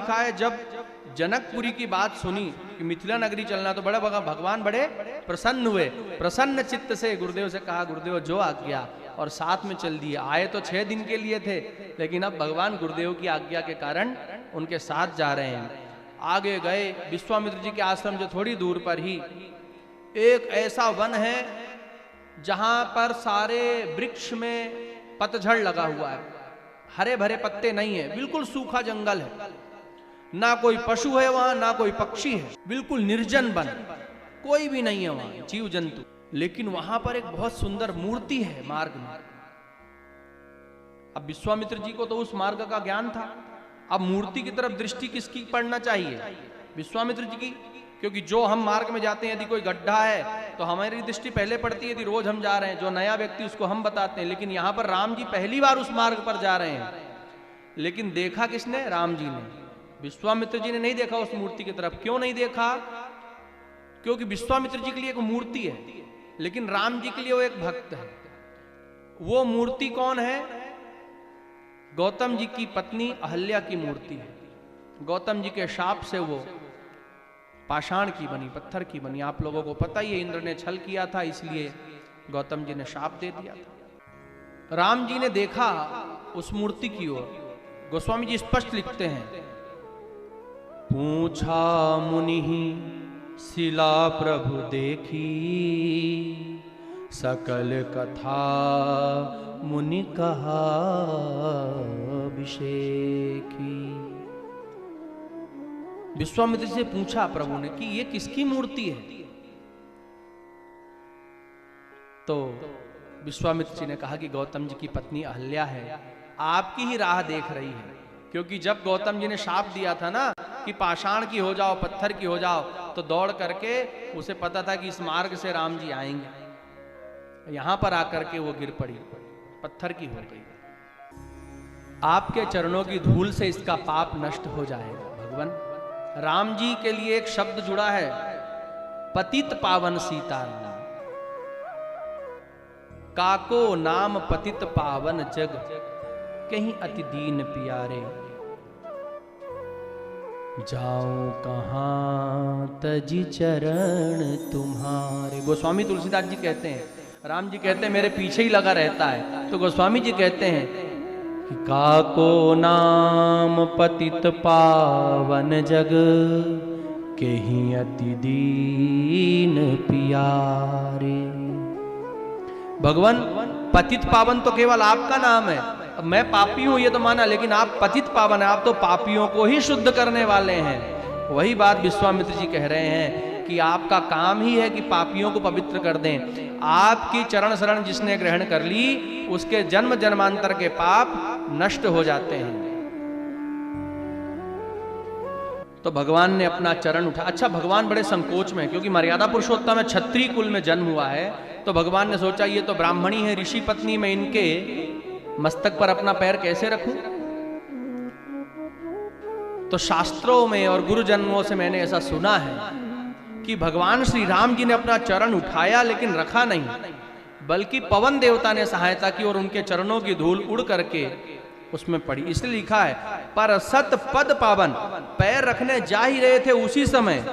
लिखा है जब जनकपुरी की बात सुनी कि मिथिला नगरी चलना, तो बड़ा भगवान बड़े प्रसन्न हुए। प्रसन्न चित्त से गुरुदेव से कहा, गुरुदेव जो आज्ञा, और साथ में चल दिए। आए तो 6 दिन के लिए थे, लेकिन अब भगवान गुरुदेव की आज्ञा के कारण उनके साथ जा रहे हैं। आगे गए विश्वामित्र जी के आश्रम से थोड़ी दूर पर ही एक ऐसा वन है जहां पर सारे वृक्ष में पतझड़ लगा हुआ है, हरे भरे पत्ते नहीं है, बिल्कुल सूखा जंगल है, ना कोई पशु है वहां, ना कोई पक्षी है, बिल्कुल निर्जन वन, कोई भी नहीं है वहां जीव जंतु। लेकिन वहां पर एक बहुत सुंदर मूर्ति है मार्ग में। अब विश्वामित्र जी को तो उस मार्ग का ज्ञान था, अब मूर्ति की तरफ दृष्टि किसकी पड़ना चाहिए? विश्वामित्र जी की, क्योंकि जो हम मार्ग में जाते हैं यदि कोई गड्ढा है तो हमारी दृष्टि पहले पड़ती है, यदि रोज हम जा रहे हैं, जो नया व्यक्ति उसको हम बताते हैं। लेकिन यहां पर राम जी पहली बार उस मार्ग पर जा रहे हैं, लेकिन देखा किसने? राम जी ने। विश्वामित्र जी ने नहीं देखा उस मूर्ति की तरफ। क्यों नहीं देखा? क्योंकि विश्वामित्र जी के लिए एक मूर्ति है, लेकिन राम जी के लिए वो एक भक्त है। वो मूर्ति कौन है? गौतम जी की पत्नी अहल्या की मूर्ति है। गौतम जी के शाप से वो पाषाण की बनी, पत्थर की बनी। आप लोगों को पता ही है, इंद्र ने छल किया था, इसलिए गौतम जी ने शाप दे दिया था। राम जी ने देखा उस मूर्ति की ओर। गोस्वामी जी स्पष्ट लिखते हैं, पूछा मुनि शिला प्रभु देखी, सकल कथा मुनि कहा अभिषेकी। विश्वामित्र से पूछा प्रभु ने कि ये किसकी मूर्ति है? तो विश्वामित्र जी ने कहा कि गौतम जी की पत्नी अहल्या है, आपकी ही राह देख रही है। क्योंकि जब गौतम जी ने शाप दिया था ना कि पाषाण की हो जाओ, पत्थर की हो जाओ, तो दौड़ करके उसे पता था कि इस मार्ग से राम जी आएंगे। यहां पर आकर के वो गिर पड़ी, पत्थर की हो गई। आपके चरणों की धूल से इसका पाप नष्ट हो जाएगा। भगवान राम जी के लिए एक शब्द जुड़ा है, पतित पावन सीताराम। काको नाम पतित पावन जग, कहीं अति दीन प्यारे। जाऊं कहां तजी चरण तुम्हारे। गोस्वामी तुलसीदास जी कहते हैं, राम जी कहते हैं मेरे पीछे ही लगा रहता है, तो गोस्वामी जी कहते हैं कि काको नाम पतित पावन जग, कहीं अति दीन प्यारे। भगवान पतित पावन तो केवल आपका नाम है। मैं पापी हूं ये तो माना, लेकिन आप पतित पावन है, आप तो पापियों को ही शुद्ध करने वाले हैं। वही बात विश्वामित्र जी कह रहे हैं कि आपका काम ही है कि पापियों को पवित्र कर दें। आपकी चरण शरण जिसने ग्रहण कर ली, उसके जन्म जन्मांतर के पाप नष्ट हो जाते हैं। तो भगवान ने अपना चरण उठा। अच्छा, भगवान बड़े संकोच में, क्योंकि मर्यादा पुरुषोत्तम में क्षत्रिय कुल में जन्म हुआ है, तो भगवान ने सोचा ये तो ब्राह्मणी है, ऋषि पत्नी, में इनके मस्तक पर अपना पैर कैसे रखूं? तो शास्त्रों में और गुरुजन्मों से मैंने ऐसा सुना है कि भगवान श्री राम जी ने अपना चरण उठाया, लेकिन रखा नहीं, बल्कि पवन देवता ने सहायता की और उनके चरणों की धूल उड़ करके उसमें पड़ी। इसलिए लिखा है, पर सत पद पावन। पैर रखने जा ही रहे थे, उसी समय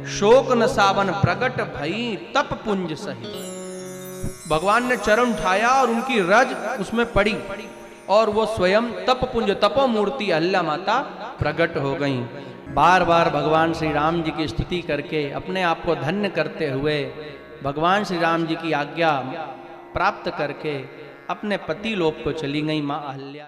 शोक न सावन प्रगट भई तप पुंज सही। भगवान ने चरण उठाया और उनकी रज उसमें पड़ी, और वो स्वयं तप पुंज, तपो मूर्ति अहल्या माता प्रकट हो गई। बार बार भगवान श्री राम जी की स्तुति करके अपने आप को धन्य करते हुए भगवान श्री राम जी की आज्ञा प्राप्त करके अपने पति लोक को चली गई मां अहल्या।